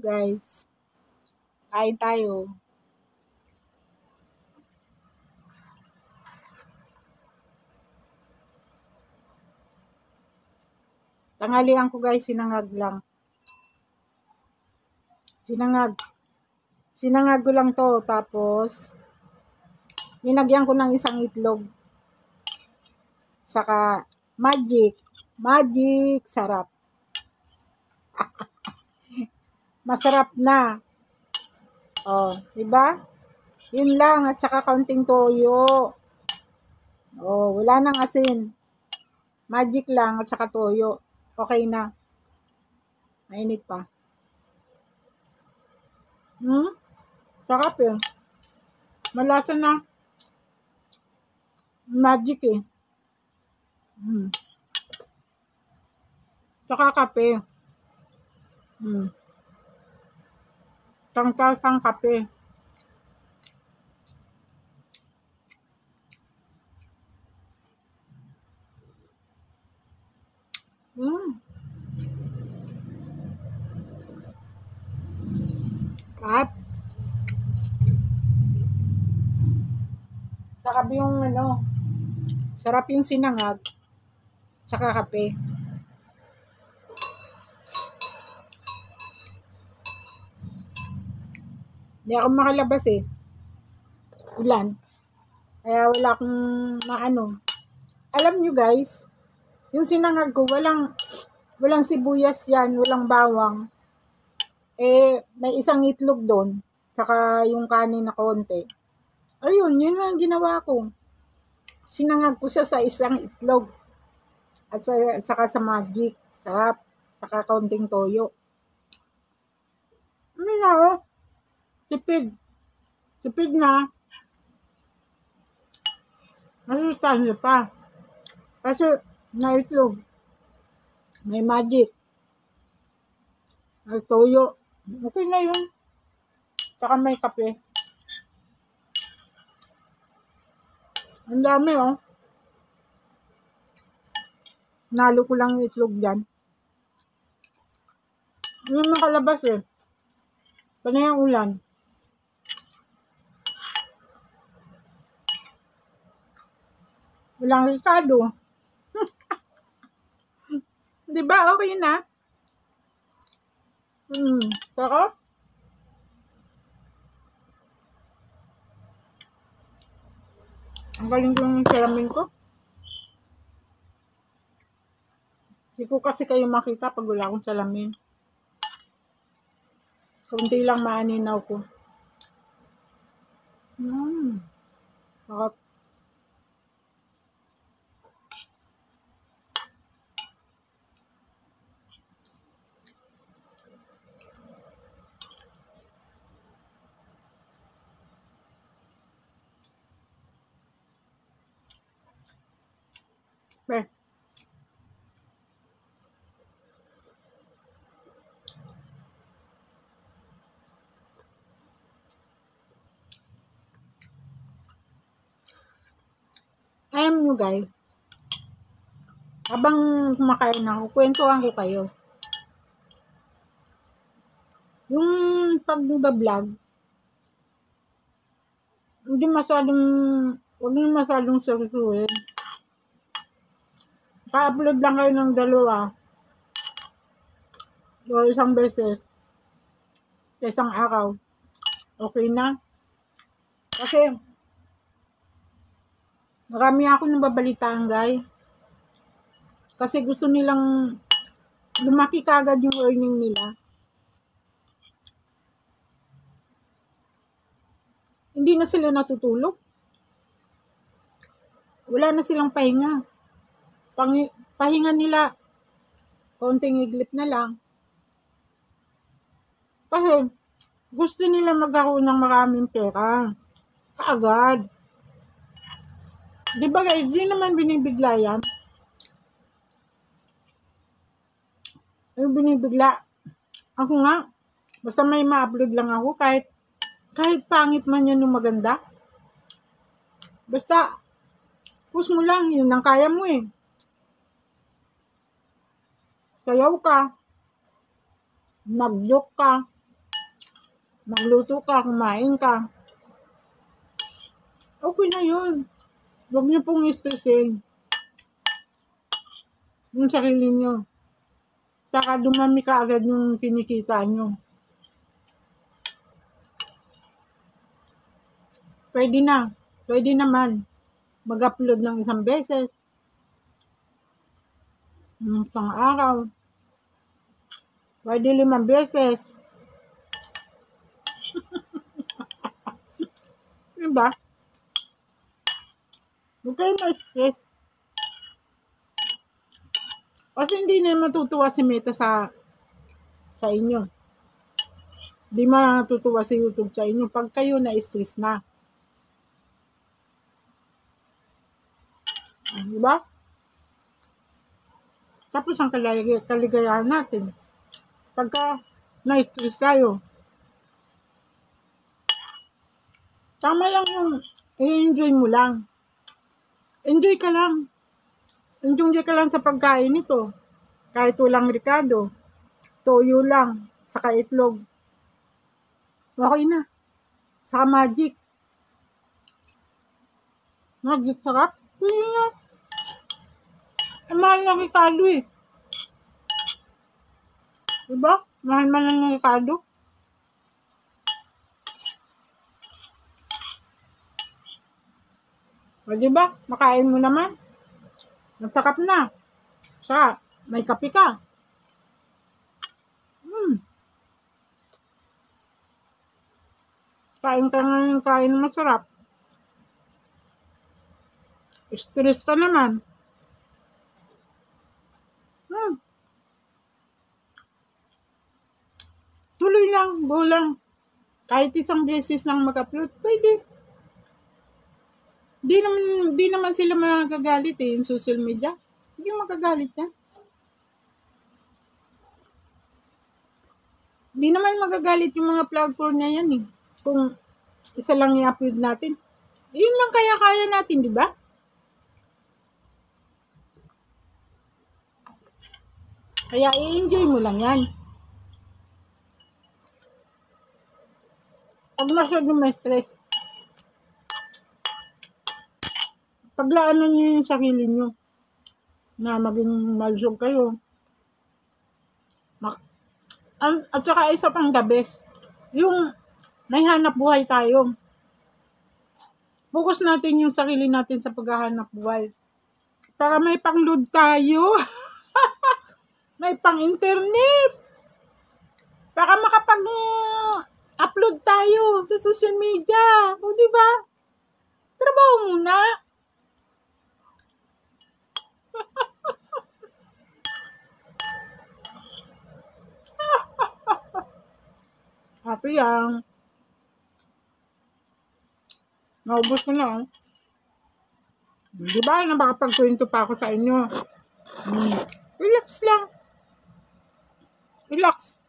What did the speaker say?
Guys, kain tayo. Tanghalian ko guys, sinangag lang. Sinangag ko lang to. Tapos, nilagyan ko ng isang itlog. Saka, magic. Magic, sarap. Masarap na. Oh, diba? Yun lang. At saka kaunting toyo. Oh, wala nang asin. Magic lang at saka toyo. Okay na. Mainit pa. Sarap eh. Malasa na. Magic eh. Saka kape. Tangtasang kape. Sarap. Sarap yung sarap yung sinangag. Saka kape. Hindi ako makalabas eh. Ulan. Kaya wala akong Alam nyo guys, yung sinangag ko, walang sibuyas yan, walang bawang. May isang itlog doon. Saka yung kanin na konti. Ayun, yun lang ginawa ko. Sinangag ko siya sa isang itlog. At saka sa magic. Sarap. Saka kaunting toyo. Tipid. Tipid na. Masustansya pa. Kasi na itlog. May magic. May toyo. Okay na yun. Saka may kape. Ang dami oh. Nalo ko lang yung itlog dyan. Hindi makalabas eh. Panay ang ulan. Walang risado. Diba? Okay na. Sarap. Ang galing ko yung salamin ko. Hindi ko kasi kayo makita pag wala akong salamin. Kunti lang maaninaw ko. Sarap. Alam nyo guys, habang kumakain ako, kwentuhan ko kayo. Yung pag-vlog, huwag nyo masyadong seryosohin. Pa-upload lang kayo ng 2 o isang beses sa isang araw. Okay na. Kasi marami ako nababalitaan guys. Kasi gusto nilang lumaki kagad yung earning nila. Hindi na sila natutulog. Wala na silang pahinga. Pahinga nila, konting iglip na lang. Kasi gusto nila magkaroon ng maraming pera. Kaagad. Diba guys, di naman binibigla yan. Yung binibigla. Ako nga, basta may ma-upload lang ako, kahit pangit man yun yung maganda. Basta, push mo lang, yun ang kaya mo eh. Sayaw ka. Mag-joke ka. Magluto ka, kumain ka. Okay na yun. Huwag niyo pong stressin yung sarili niyo. Saka dumami ka agad yung kinikita niyo. Pwede na. Pwede naman mag-upload ng isang beses. Isang araw. Pwede 5 beses. Diba? Huwag kayo ma-stress. Kasi hindi na matutuwa si Meta sa inyo. Hindi matutuwa si YouTube sa inyo pag kayo na-stress na. Diba? Tapos ang kaligayahan natin. Pagka na-stress tayo, tama lang yung i-enjoy mo lang. Enjoy ka lang. Enjoy ka lang sa pagkain nito. Kahit walang ricado, toyo lang, saka itlog. Okay na. Saka magic. Magic sarap. Hindi nga. Mahal ng ricado eh. Diba? Mahal man ng ricado. O diba? Makain mo naman. Masakap na. Saka, may kape ka. Kain ka nga ng kain masarap. Stress ka naman. Tuloy lang, go lang. Kahit isang beses lang mag-upload, pwede. Di naman sila magagalit eh, yung social media. Hindi magagalit na. Di naman magagalit yung mga platform na yan eh. Kung isa lang i-upload natin. Yun lang kaya natin, di ba? Kaya i-enjoy mo lang yan. Pag masyadong may stress, paglaanan nyo yung sarili nyo na maging malusog kayo. At saka isa pang the best, yung may hanap buhay tayo. Focus natin yung sarili natin sa paghahanap buhay. Para may pang-load tayo. May pang-internet. Para makapag-upload tayo sa social media. O diba? Trabaho muna. Happy yan. Naubos ko na. Diba? Nakakapagkwento pa ako sa inyo. Relax lang. Relax.